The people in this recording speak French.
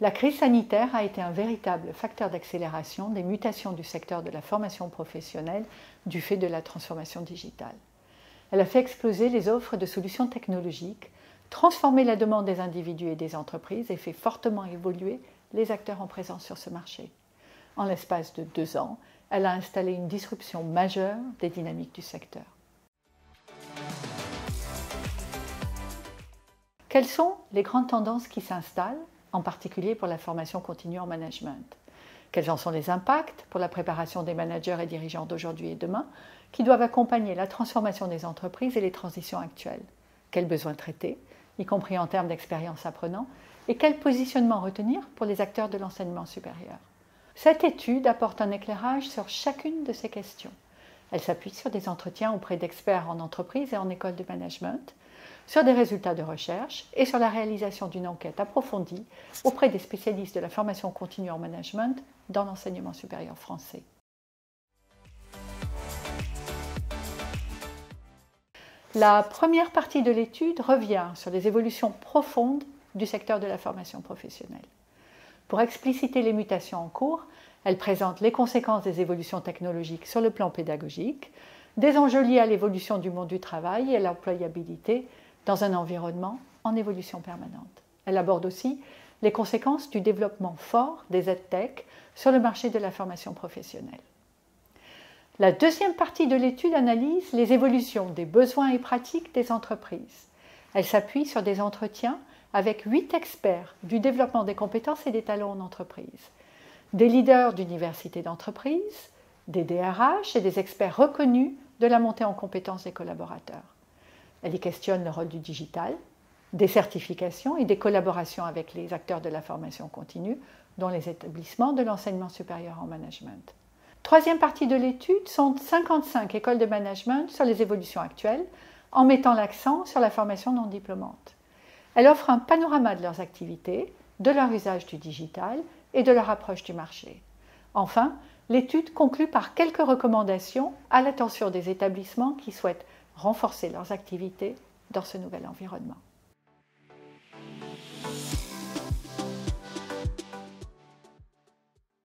La crise sanitaire a été un véritable facteur d'accélération des mutations du secteur de la formation professionnelle du fait de la transformation digitale. Elle a fait exploser les offres de solutions technologiques, transformé la demande des individus et des entreprises et fait fortement évoluer les acteurs en présence sur ce marché. En l'espace de 2 ans, elle a installé une disruption majeure des dynamiques du secteur. Quelles sont les grandes tendances qui s'installent, en particulier pour la formation continue en management? Quels en sont les impacts pour la préparation des managers et dirigeants d'aujourd'hui et demain qui doivent accompagner la transformation des entreprises et les transitions actuelles? Quels besoins traiter, y compris en termes d'expérience apprenant, et quel positionnement retenir pour les acteurs de l'enseignement supérieur? Cette étude apporte un éclairage sur chacune de ces questions. Elle s'appuie sur des entretiens auprès d'experts en entreprise et en école de management, sur des résultats de recherche et sur la réalisation d'une enquête approfondie auprès des spécialistes de la formation continue en management dans l'enseignement supérieur français. La première partie de l'étude revient sur les évolutions profondes du secteur de la formation professionnelle. Pour expliciter les mutations en cours, elle présente les conséquences des évolutions technologiques sur le plan pédagogique, des enjeux liés à l'évolution du monde du travail et à l'employabilité dans un environnement en évolution permanente. Elle aborde aussi les conséquences du développement fort des EdTech sur le marché de la formation professionnelle. La deuxième partie de l'étude analyse les évolutions des besoins et pratiques des entreprises. Elle s'appuie sur des entretiens avec 8 experts du développement des compétences et des talents en entreprise, des leaders d'universités d'entreprise, des DRH et des experts reconnus de la montée en compétences des collaborateurs. Elle y questionne le rôle du digital, des certifications et des collaborations avec les acteurs de la formation continue, dont les établissements de l'enseignement supérieur en management. Troisième partie de l'étude sont 55 écoles de management sur les évolutions actuelles, en mettant l'accent sur la formation non diplômante. Elle offre un panorama de leurs activités, de leur usage du digital et de leur approche du marché. Enfin, l'étude conclut par quelques recommandations à l'attention des établissements qui souhaitent renforcer leurs activités dans ce nouvel environnement.